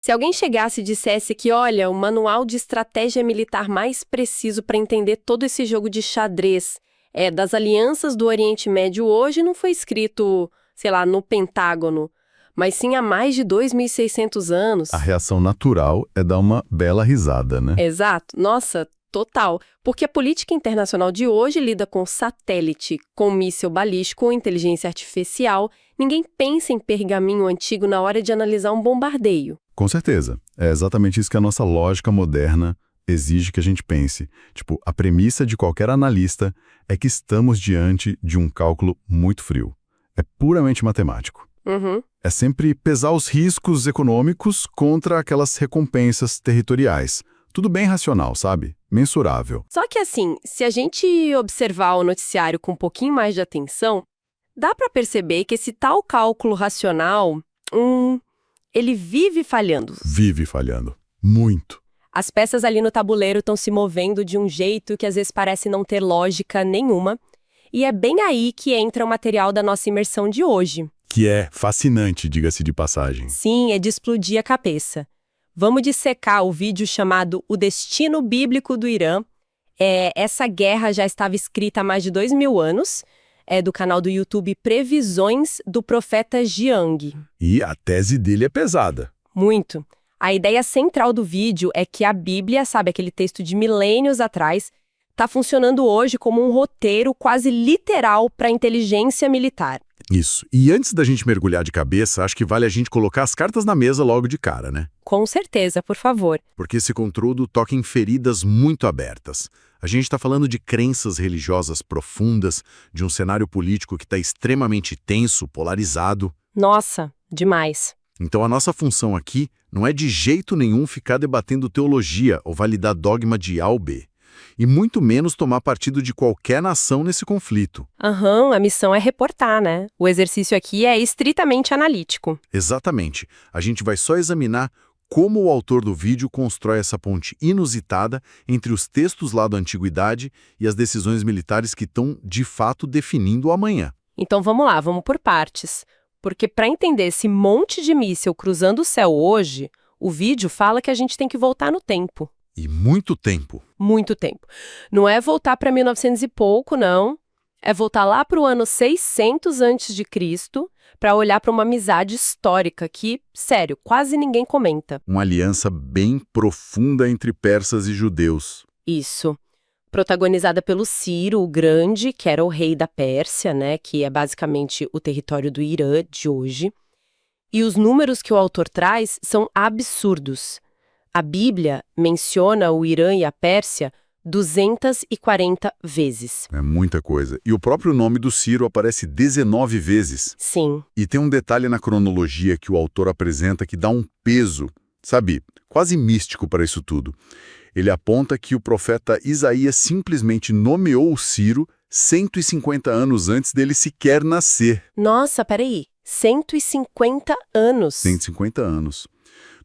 Se alguém chegasse e dissesse que, olha, o manual de estratégia militar mais preciso para entender todo esse jogo de xadrez das alianças do Oriente Médio hoje não foi escrito, sei lá, no Pentágono, mas sim há mais de 2.600 anos. A reação natural é dar uma bela risada, né? Exato. Nossa, total. Porque a política internacional de hoje lida com satélite, com míssil balístico ou inteligência artificial. Ninguém pensa em pergaminho antigo na hora de analisar um bombardeio. Com certeza. É exatamente isso que a nossa lógica moderna exige que a gente pense. Tipo, a premissa de qualquer analista é que estamos diante de um cálculo muito frio. É puramente matemático. Uhum. É sempre pesar os riscos econômicos contra aquelas recompensas territoriais. Tudo bem racional, sabe? Mensurável. Só que assim, se a gente observar o noticiário com um pouquinho mais de atenção, dá para perceber que esse tal cálculo racional, ele vive falhando. Vive falhando. Muito. As peças ali no tabuleiro estão se movendo de um jeito que às vezes parece não ter lógica nenhuma. E é bem aí que entra o material da nossa imersão de hoje. Que é fascinante, diga-se de passagem. Sim, é de explodir a cabeça. Vamos dissecar o vídeo chamado O Destino Bíblico do Irã. Essa guerra já estava escrita há mais de 2.000 anos. É do canal do YouTube Previsões do Profeta Jiang. E a tese dele é pesada. Muito. A ideia central do vídeo é que a Bíblia, sabe, aquele texto de milênios atrás, está funcionando hoje como um roteiro quase literal para a inteligência militar. Isso. E antes da gente mergulhar de cabeça, acho que vale a gente colocar as cartas na mesa logo de cara, né? Com certeza, por favor. Porque esse conteúdo toca em feridas muito abertas. A gente está falando de crenças religiosas profundas, de um cenário político que está extremamente tenso, polarizado. Nossa, demais. Então a nossa função aqui não é de jeito nenhum ficar debatendo teologia ou validar dogma de A ou B. E muito menos tomar partido de qualquer nação nesse conflito. A missão é reportar, né? O exercício aqui é estritamente analítico. Exatamente. A gente vai só examinar como o autor do vídeo constrói essa ponte inusitada entre os textos lá da antiguidade e as decisões militares que estão, de fato, definindo o amanhã. Então vamos lá, vamos por partes. Porque para entender esse monte de míssil cruzando o céu hoje, o vídeo fala que a gente tem que voltar no tempo. E muito tempo. Muito tempo. Não é voltar para 1900 e pouco, não. É voltar lá para o ano 600 a.C. para olhar para uma amizade histórica que, sério, quase ninguém comenta. Uma aliança bem profunda entre persas e judeus. Isso. Protagonizada pelo Ciro o Grande, que era o rei da Pérsia, né, que é basicamente o território do Irã de hoje. E os números que o autor traz são absurdos. A Bíblia menciona o Irã e a Pérsia 240 vezes. É muita coisa. E o próprio nome do Ciro aparece 19 vezes. Sim. E tem um detalhe na cronologia que o autor apresenta que dá um peso, sabe, quase místico para isso tudo. Ele aponta que o profeta Isaías simplesmente nomeou o Ciro 150 anos antes dele sequer nascer. Nossa, peraí. 150 anos. 150 anos.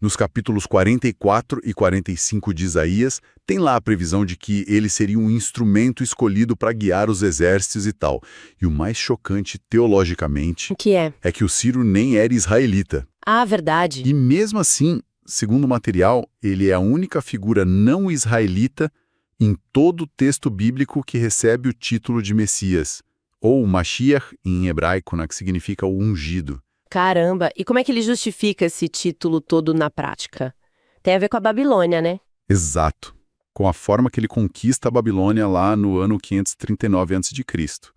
Nos capítulos 44 e 45 de Isaías, tem lá a previsão de que ele seria um instrumento escolhido para guiar os exércitos e tal. E o mais chocante teologicamente O que é? é que o Ciro nem era israelita. Ah, verdade. E mesmo assim, segundo o material, ele é a única figura não israelita em todo o texto bíblico que recebe o título de Messias, ou Mashiach em hebraico, né, que significa o ungido. Caramba, e como é que ele justifica esse título todo na prática? Tem a ver com a Babilônia, né? Exato. Com a forma que ele conquista a Babilônia lá no ano 539 a.C.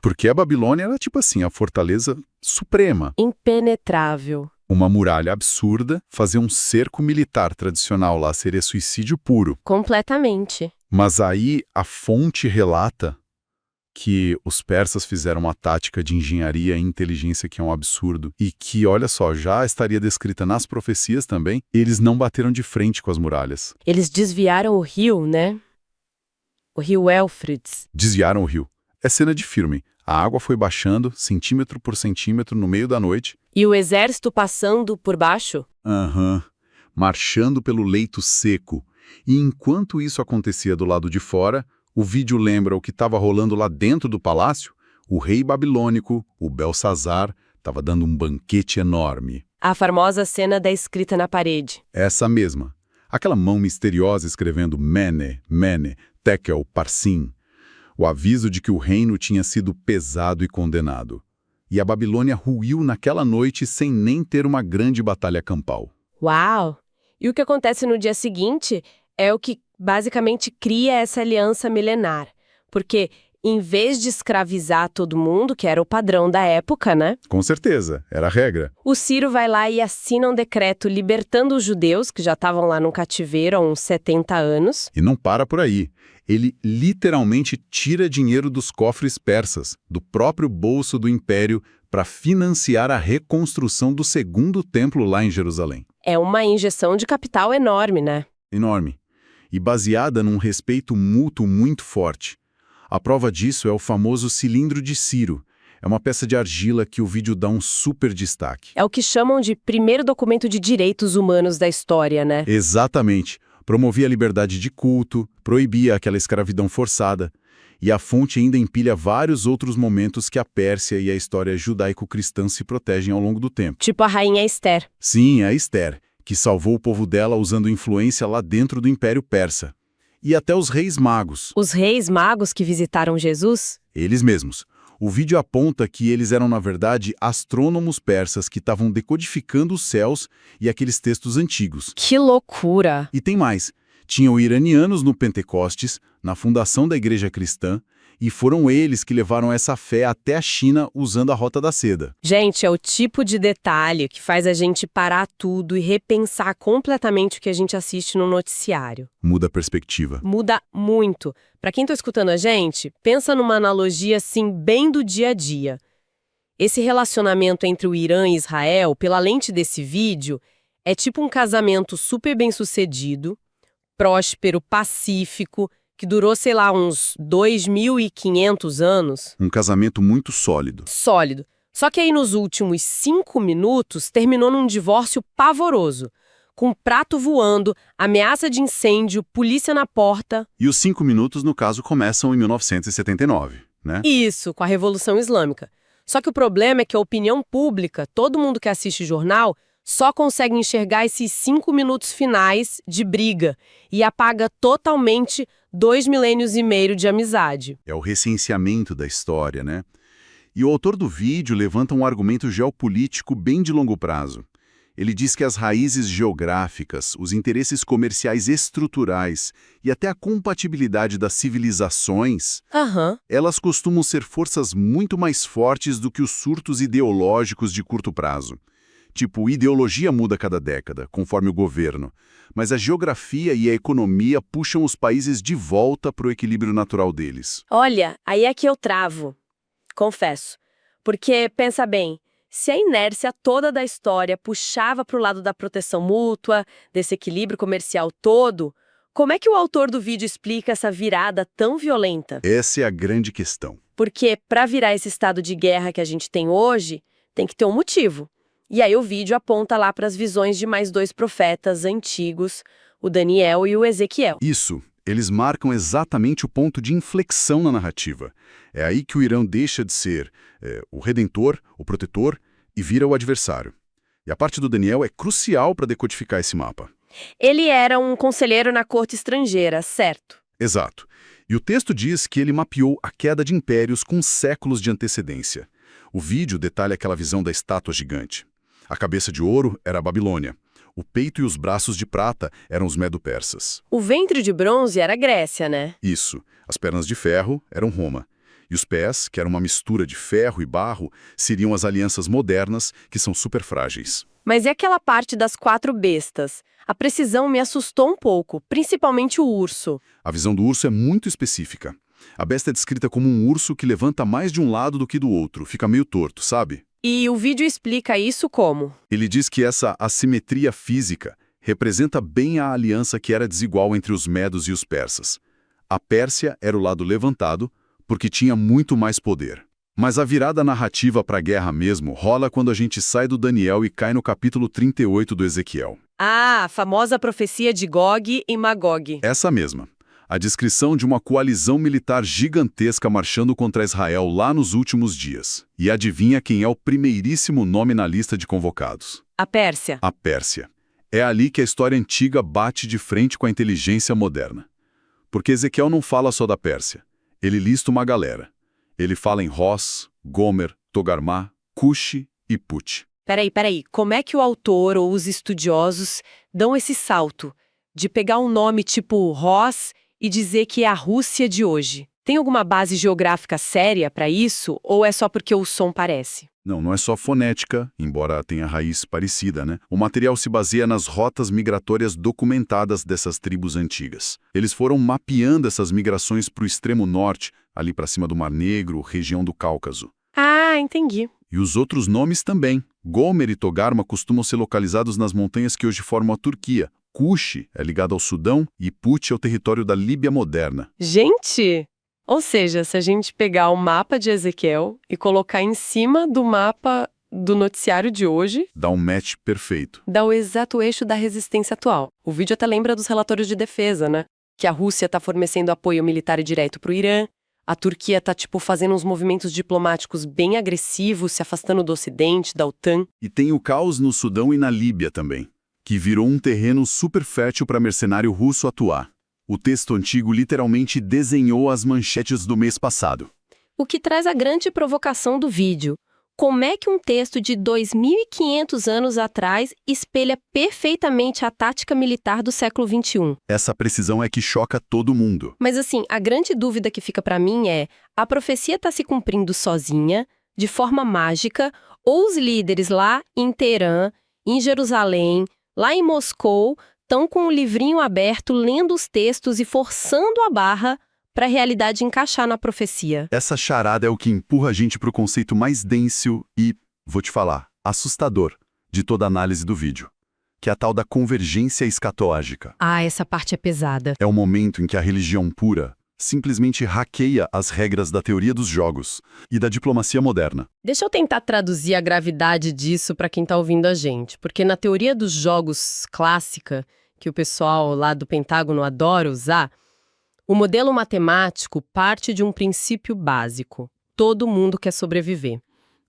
Porque a Babilônia era tipo assim, a fortaleza suprema. Impenetrável. Uma muralha absurda, fazer um cerco militar tradicional lá seria suicídio puro. Completamente. Mas aí a fonte relata que os persas fizeram uma tática de engenharia e inteligência que é um absurdo e que, olha só, já estaria descrita nas profecias também, eles não bateram de frente com as muralhas. Eles desviaram o rio, né? O rio Éufrates. Desviaram o rio. É cena de filme. A água foi baixando, centímetro por centímetro, no meio da noite. E o exército passando por baixo? Marchando pelo leito seco. E enquanto isso acontecia do lado de fora, o vídeo lembra o que estava rolando lá dentro do palácio? O rei babilônico, o Belsazar, Estava dando um banquete enorme. A famosa cena da escrita na parede. Essa mesma. Aquela mão misteriosa escrevendo Mene, Mene, Tekel, Parsim. O aviso de que o reino tinha sido pesado e condenado. E a Babilônia ruiu naquela noite sem nem ter uma grande batalha campal. Uau! E o que acontece no dia seguinte é o que basicamente cria essa aliança milenar. Porque, em vez de escravizar todo mundo, que era o padrão da época, né? Com certeza, era a regra. O Ciro vai lá e assina um decreto libertando os judeus, que já estavam lá no cativeiro há uns 70 anos. E não para por aí. Ele literalmente tira dinheiro dos cofres persas, do próprio bolso do império, para financiar a reconstrução do segundo templo lá em Jerusalém. É uma injeção de capital enorme, né? Enorme. E baseada num respeito mútuo muito forte. A prova disso é o famoso cilindro de Ciro. É uma peça de argila que o vídeo dá um super destaque. É o que chamam de primeiro documento de direitos humanos da história, né? Exatamente. Promovia a liberdade de culto, proibia aquela escravidão forçada. E a fonte ainda empilha vários outros momentos que a Pérsia e a história judaico-cristã se protegem ao longo do tempo. Tipo a rainha Esther. Sim, a Esther, que salvou o povo dela usando influência lá dentro do Império Persa. E até os reis magos. Os reis magos que visitaram Jesus? Eles mesmos. O vídeo aponta que eles eram, na verdade, astrônomos persas que estavam decodificando os céus e aqueles textos antigos. Que loucura! E tem mais. Tinham iranianos no Pentecostes, na fundação da Igreja Cristã, e foram eles que levaram essa fé até a China usando a Rota da Seda. Gente, é o tipo de detalhe que faz a gente parar tudo e repensar completamente o que a gente assiste no noticiário. Muda a perspectiva. Muda muito. Para quem está escutando a gente, pensa numa analogia assim bem do dia a dia. Esse relacionamento entre o Irã e Israel, pela lente desse vídeo, é tipo um casamento super bem-sucedido, próspero, pacífico, que durou, sei lá, uns 2.500 anos. Um casamento muito sólido. Sólido. Só que aí nos últimos 5 minutos terminou num divórcio pavoroso, com prato voando, ameaça de incêndio, polícia na porta. E os 5 minutos, no caso, começam em 1979, né? Isso, com a Revolução Islâmica. Só que o problema é que a opinião pública, todo mundo que assiste jornal, só consegue enxergar esses 5 minutos finais de briga e apaga totalmente 2,5 milênios de amizade. É o recenseamento da história, né? E o autor do vídeo levanta um argumento geopolítico bem de longo prazo. Ele diz que as raízes geográficas, os interesses comerciais estruturais e até a compatibilidade das civilizações, elas costumam ser forças muito mais fortes do que os surtos ideológicos de curto prazo. Tipo, ideologia muda a cada década, conforme o governo, mas a geografia e a economia puxam os países de volta para o equilíbrio natural deles. Olha, aí é que eu travo, confesso. Porque, pensa bem, se a inércia toda da história puxava para o lado da proteção mútua, desse equilíbrio comercial todo, como é que o autor do vídeo explica essa virada tão violenta? Essa é a grande questão. Porque, para virar esse estado de guerra que a gente tem hoje, tem que ter um motivo. E aí o vídeo aponta lá para as visões de mais 2 profetas antigos, o Daniel e o Ezequiel. Isso, eles marcam exatamente o ponto de inflexão na narrativa. É aí que o Irã deixa de ser o redentor, o protetor, e vira o adversário. E a parte do Daniel é crucial para decodificar esse mapa. Ele era um conselheiro na corte estrangeira, certo? Exato. E o texto diz que ele mapeou a queda de impérios com séculos de antecedência. O vídeo detalha aquela visão da estátua gigante. A cabeça de ouro era a Babilônia. O peito e os braços de prata eram os medo-persas. O ventre de bronze era a Grécia, né? Isso. As pernas de ferro eram Roma. E os pés, que eram uma mistura de ferro e barro, seriam as alianças modernas, que são super frágeis. Mas e aquela parte das 4 bestas? A precisão me assustou um pouco, principalmente o urso. A visão do urso é muito específica. A besta é descrita como um urso que levanta mais de um lado do que do outro, fica meio torto, sabe? E o vídeo explica isso como? Ele diz que essa assimetria física representa bem a aliança que era desigual entre os medos e os persas. A Pérsia era o lado levantado, porque tinha muito mais poder. Mas a virada narrativa para a guerra mesmo rola quando a gente sai do Daniel e cai no capítulo 38 do Ezequiel. Ah, a famosa profecia de Gog e Magog. Essa mesma. A descrição de uma coalizão militar gigantesca marchando contra Israel lá nos últimos dias. E adivinha quem é o primeiríssimo nome na lista de convocados? A Pérsia. A Pérsia. É ali que a história antiga bate de frente com a inteligência moderna. Porque Ezequiel não fala só da Pérsia. Ele lista uma galera. Ele fala em Ros, Gomer, Togarmá, Cuxi e Put. Peraí. Como é que o autor ou os estudiosos dão esse salto de pegar um nome tipo Ros e dizer que é a Rússia de hoje? Tem alguma base geográfica séria para isso ou é só porque o som parece? Não é só fonética, embora tenha raiz parecida, né? O material se baseia nas rotas migratórias documentadas dessas tribos antigas. Eles foram mapeando essas migrações para o extremo norte, ali para cima do Mar Negro, região do Cáucaso. Ah, entendi. E os outros nomes também. Gomer e Togarma costumam ser localizados nas montanhas que hoje formam a Turquia. Cuxi é ligado ao Sudão e Put é o território da Líbia moderna. Gente! Ou seja, se a gente pegar o mapa de Ezequiel e colocar em cima do mapa do noticiário de hoje, Dá um match perfeito. dá o exato eixo da resistência atual. O vídeo até lembra dos relatórios de defesa, né? Que a Rússia está fornecendo apoio militar direto para o Irã, a Turquia está, fazendo uns movimentos diplomáticos bem agressivos, se afastando do Ocidente, da OTAN. E tem o caos no Sudão e na Líbia também, que virou um terreno super fértil para mercenário russo atuar. O texto antigo literalmente desenhou as manchetes do mês passado. O que traz a grande provocação do vídeo. Como é que um texto de 2.500 anos atrás espelha perfeitamente a tática militar do século XXI? Essa precisão é que choca todo mundo. Mas assim, a grande dúvida que fica para mim é: a profecia está se cumprindo sozinha, de forma mágica, ou os líderes lá em Teherã, em Jerusalém, lá em Moscou, estão com o livrinho aberto, lendo os textos e forçando a barra para a realidade encaixar na profecia? Essa charada é o que empurra a gente para o conceito mais denso e, vou te falar, assustador de toda a análise do vídeo, que é a tal da convergência escatológica. Ah, essa parte é pesada. É o momento em que a religião pura simplesmente hackeia as regras da teoria dos jogos e da diplomacia moderna. Deixa eu tentar traduzir a gravidade disso para quem está ouvindo a gente, porque na teoria dos jogos clássica, que o pessoal lá do Pentágono adora usar, o modelo matemático parte de um princípio básico: todo mundo quer sobreviver.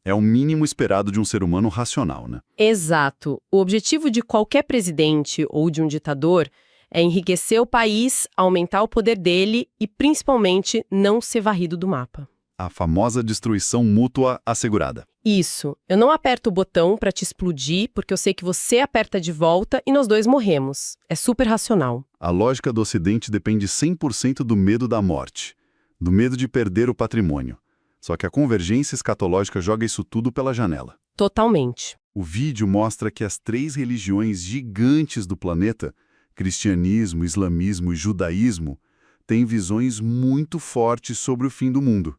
É o mínimo esperado de um ser humano racional, né? Exato. O objetivo de qualquer presidente ou de um ditador é enriquecer o país, aumentar o poder dele e, principalmente, não ser varrido do mapa. A famosa destruição mútua assegurada. Isso. Eu não aperto o botão para te explodir, porque eu sei que você aperta de volta e nós dois morremos. É super racional. A lógica do Ocidente depende 100% do medo da morte, do medo de perder o patrimônio. Só que a convergência escatológica joga isso tudo pela janela. Totalmente. O vídeo mostra que as 3 religiões gigantes do planeta, cristianismo, islamismo e judaísmo, têm visões muito fortes sobre o fim do mundo.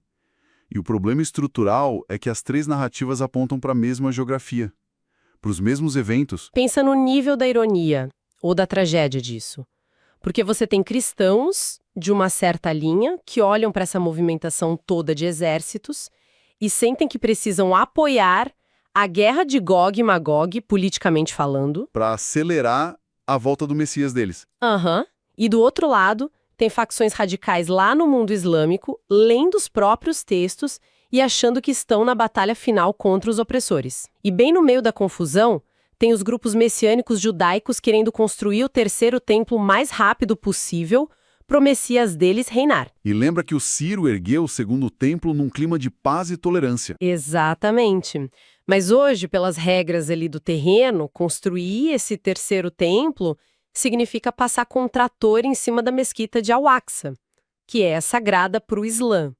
E o problema estrutural é que as 3 narrativas apontam para a mesma geografia, para os mesmos eventos. Pensa no nível da ironia, ou da tragédia disso. Porque você tem cristãos de uma certa linha que olham para essa movimentação toda de exércitos e sentem que precisam apoiar a guerra de Gog e Magog, politicamente falando. Para acelerar a volta do Messias deles. E do outro lado, tem facções radicais lá no mundo islâmico, lendo os próprios textos e achando que estão na batalha final contra os opressores. E bem no meio da confusão, tem os grupos messiânicos judaicos querendo construir o terceiro templo o mais rápido possível, pro Messias deles reinar. E lembra que o Ciro ergueu o segundo templo num clima de paz e tolerância. Exatamente. Mas hoje, pelas regras ali do terreno, construir esse terceiro templo significa passar com um trator em cima da mesquita de Al-Aqsa, que é sagrada para o Islã.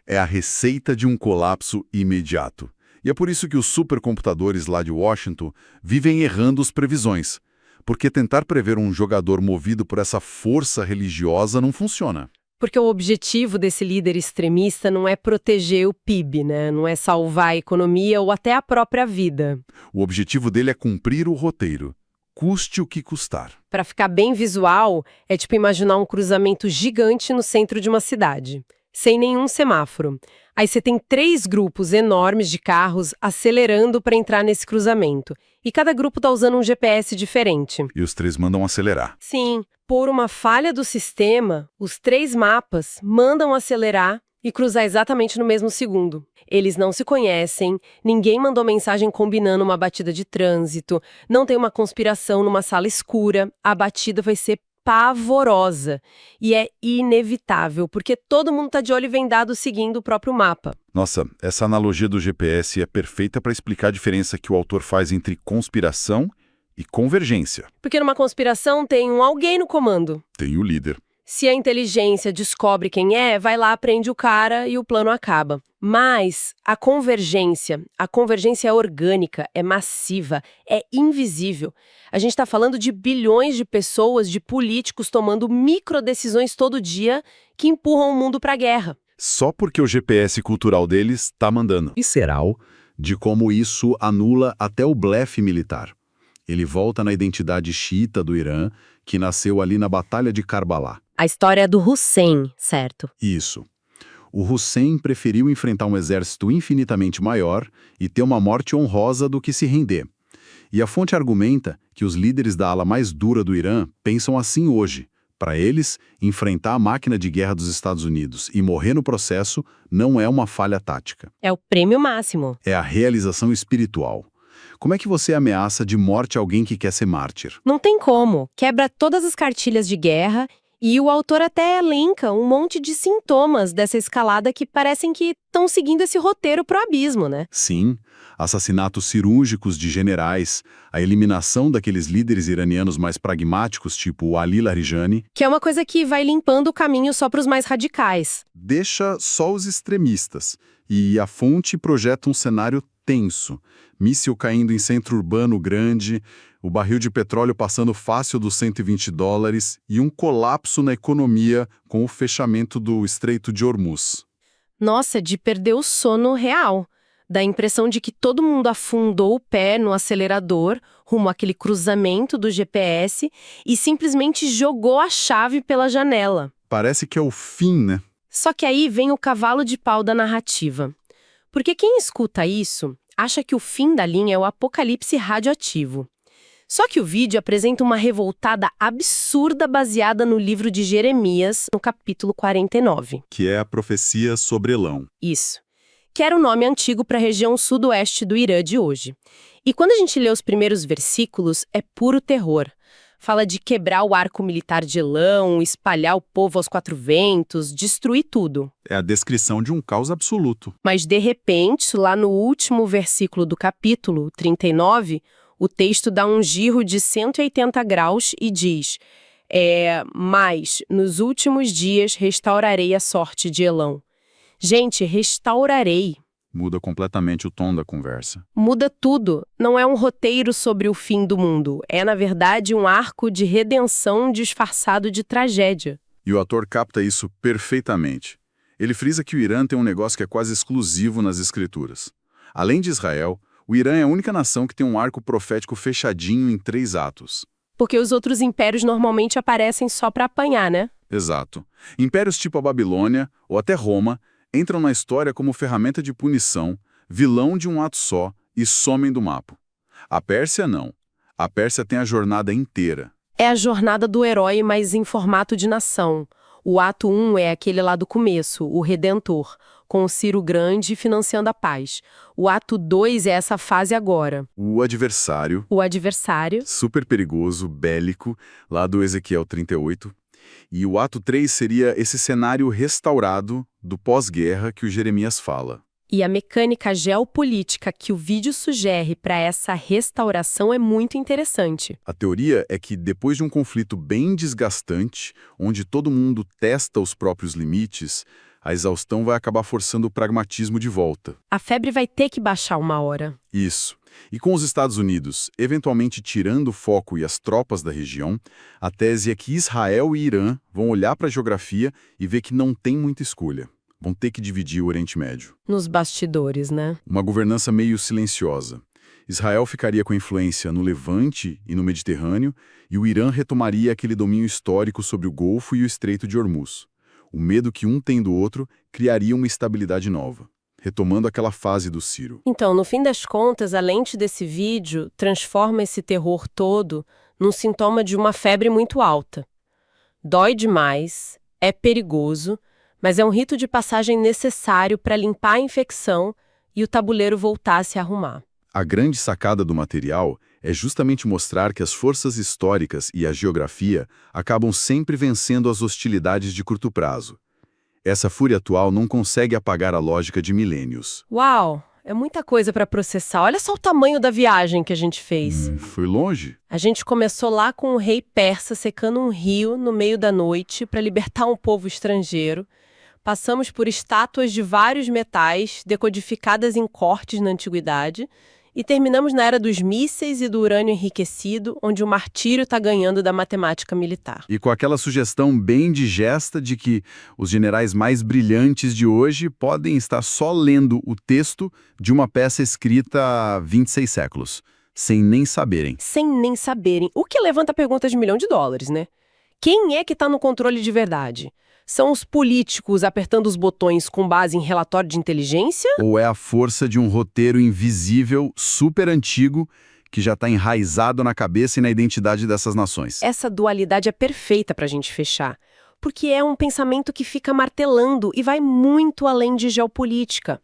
É a receita de um colapso imediato. E é por isso que os supercomputadores lá de Washington vivem errando as previsões. Porque tentar prever um jogador movido por essa força religiosa não funciona. Porque o objetivo desse líder extremista não é proteger o PIB, né? Não é salvar a economia ou até a própria vida. O objetivo dele é cumprir o roteiro, custe o que custar. Para ficar bem visual, é imaginar um cruzamento gigante no centro de uma cidade, sem nenhum semáforo. Aí você tem 3 grupos enormes de carros acelerando para entrar nesse cruzamento. E cada grupo está usando um GPS diferente. E os 3 mandam acelerar. Sim, por uma falha do sistema, os 3 mapas mandam acelerar e cruzar exatamente no mesmo segundo. Eles não se conhecem, ninguém mandou mensagem combinando uma batida de trânsito, não tem uma conspiração numa sala escura, a batida vai ser pavorosa. E é inevitável, porque todo mundo está de olho vendado seguindo o próprio mapa. Nossa, essa analogia do GPS é perfeita para explicar a diferença que o autor faz entre conspiração e convergência. Porque numa conspiração tem um alguém no comando. Tem o líder. Se a inteligência descobre quem é, vai lá, prende o cara e o plano acaba. Mas a convergência é orgânica, é massiva, é invisível. A gente está falando de bilhões de pessoas, de políticos tomando microdecisões todo dia que empurram o mundo para a guerra. Só porque o GPS cultural deles está mandando. Visceral de como isso anula até o blefe militar. Ele volta na identidade xiita do Irã, que nasceu ali na Batalha de Karbala. A história é do Hussein, certo? Isso. O Hussein preferiu enfrentar um exército infinitamente maior e ter uma morte honrosa do que se render. E a fonte argumenta que os líderes da ala mais dura do Irã pensam assim hoje. Para eles, enfrentar a máquina de guerra dos Estados Unidos e morrer no processo não é uma falha tática. É o prêmio máximo. É a realização espiritual. Como é que você ameaça de morte alguém que quer ser mártir? Não tem como. Quebra todas as cartilhas de guerra e o autor até elenca um monte de sintomas dessa escalada que parecem que estão seguindo esse roteiro pro abismo, né? Sim, assassinatos cirúrgicos de generais, a eliminação daqueles líderes iranianos mais pragmáticos, tipo o Ali Larijani. Que é uma coisa que vai limpando o caminho só pros mais radicais. Deixa só os extremistas. E a fonte projeta um cenário tenso. Míssil caindo em centro urbano grande, o barril de petróleo passando fácil dos $120 e um colapso na economia com o fechamento do Estreito de Hormuz. Nossa, de perder o sono real. Dá a impressão de que todo mundo afundou o pé no acelerador, rumo àquele cruzamento do GPS, e simplesmente jogou a chave pela janela. Parece que é o fim, né? Só que aí vem o cavalo de pau da narrativa. Porque quem escuta isso acha que o fim da linha é o apocalipse radioativo. Só que o vídeo apresenta uma revoltada absurda baseada no livro de Jeremias, no capítulo 49. Que é a profecia sobre Elão. Isso. Que era o nome antigo para a região sudoeste do Irã de hoje. E quando a gente lê os primeiros versículos, é puro terror. Fala de quebrar o arco militar de Elão, espalhar o povo aos 4 ventos, destruir tudo. É a descrição de um caos absoluto. Mas, de repente, lá no último versículo do capítulo 39, o texto dá um giro de 180 graus e diz: mas nos últimos dias restaurarei a sorte de Elão. Gente, restaurarei. Muda completamente o tom da conversa. Muda tudo. Não é um roteiro sobre o fim do mundo. É, na verdade, um arco de redenção disfarçado de tragédia. E o ator capta isso perfeitamente. Ele frisa que o Irã tem um negócio que é quase exclusivo nas escrituras. Além de Israel, o Irã é a única nação que tem um arco profético fechadinho em 3 atos. Porque os outros impérios normalmente aparecem só para apanhar, né? Exato. Impérios tipo a Babilônia, ou até Roma, entram na história como ferramenta de punição, vilão de um ato só e somem do mapa. A Pérsia não. A Pérsia tem a jornada inteira. É a jornada do herói, mas em formato de nação. O ato 1 é aquele lá do começo, o Redentor, com o Ciro Grande financiando a paz. O ato 2 é essa fase agora. O adversário. O adversário. Super perigoso, bélico, lá do Ezequiel 38. E o ato 3 seria esse cenário restaurado do pós-guerra que o Jeremias fala. E a mecânica geopolítica que o vídeo sugere para essa restauração é muito interessante. A teoria é que depois de um conflito bem desgastante, onde todo mundo testa os próprios limites, a exaustão vai acabar forçando o pragmatismo de volta. A febre vai ter que baixar uma hora. Isso. E com os Estados Unidos eventualmente tirando o foco e as tropas da região, a tese é que Israel e Irã vão olhar para a geografia e ver que não tem muita escolha. Vão ter que dividir o Oriente Médio. Nos bastidores, né? Uma governança meio silenciosa. Israel ficaria com influência no Levante e no Mediterrâneo, e o Irã retomaria aquele domínio histórico sobre o Golfo e o Estreito de Hormuz. O medo que um tem do outro criaria uma estabilidade nova, retomando aquela fase do Ciro. Então, no fim das contas, a lente desse vídeo transforma esse terror todo num sintoma de uma febre muito alta. Dói demais, é perigoso, mas é um rito de passagem necessário para limpar a infecção e o tabuleiro voltar a se arrumar. A grande sacada do material é justamente mostrar que as forças históricas e a geografia acabam sempre vencendo as hostilidades de curto prazo. Essa fúria atual não consegue apagar a lógica de milênios. Uau! É muita coisa para processar. Olha só o tamanho da viagem que a gente fez. Foi longe? A gente começou lá com o rei persa secando um rio no meio da noite para libertar um povo estrangeiro. Passamos por estátuas de vários metais decodificadas em cortes na antiguidade e terminamos na era dos mísseis e do urânio enriquecido, onde o martírio está ganhando da matemática militar. E com aquela sugestão bem digesta de que os generais mais brilhantes de hoje podem estar só lendo o texto de uma peça escrita há 26 séculos, sem nem saberem. Sem nem saberem. O que levanta perguntas de $1 milhão, né? Quem é que está no controle de verdade? São os políticos apertando os botões com base em relatório de inteligência? Ou é a força de um roteiro invisível, super antigo, que já está enraizado na cabeça e na identidade dessas nações? Essa dualidade é perfeita para a gente fechar, porque é um pensamento que fica martelando e vai muito além de geopolítica.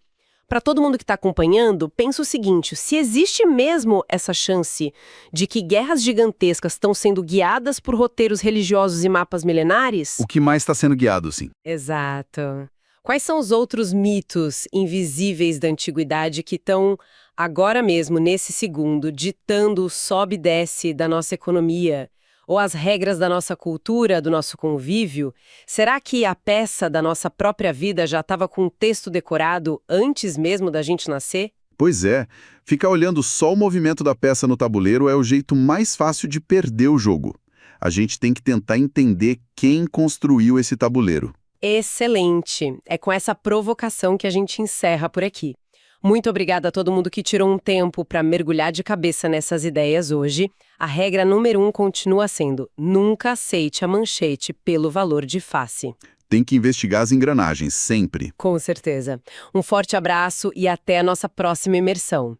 Para todo mundo que está acompanhando, pensa o seguinte: se existe mesmo essa chance de que guerras gigantescas estão sendo guiadas por roteiros religiosos e mapas milenares... O que mais está sendo guiado, sim? Exato. Quais são os outros mitos invisíveis da antiguidade que estão, agora mesmo, nesse segundo, ditando o sobe e desce da nossa economia, ou as regras da nossa cultura, do nosso convívio? Será que a peça da nossa própria vida já estava com um texto decorado antes mesmo da gente nascer? Pois é, ficar olhando só o movimento da peça no tabuleiro é o jeito mais fácil de perder o jogo. A gente tem que tentar entender quem construiu esse tabuleiro. Excelente! É com essa provocação que a gente encerra por aqui. Muito obrigada a todo mundo que tirou um tempo para mergulhar de cabeça nessas ideias hoje. A regra número 1 continua sendo: nunca aceite a manchete pelo valor de face. Tem que investigar as engrenagens, sempre. Com certeza. Um forte abraço e até a nossa próxima imersão.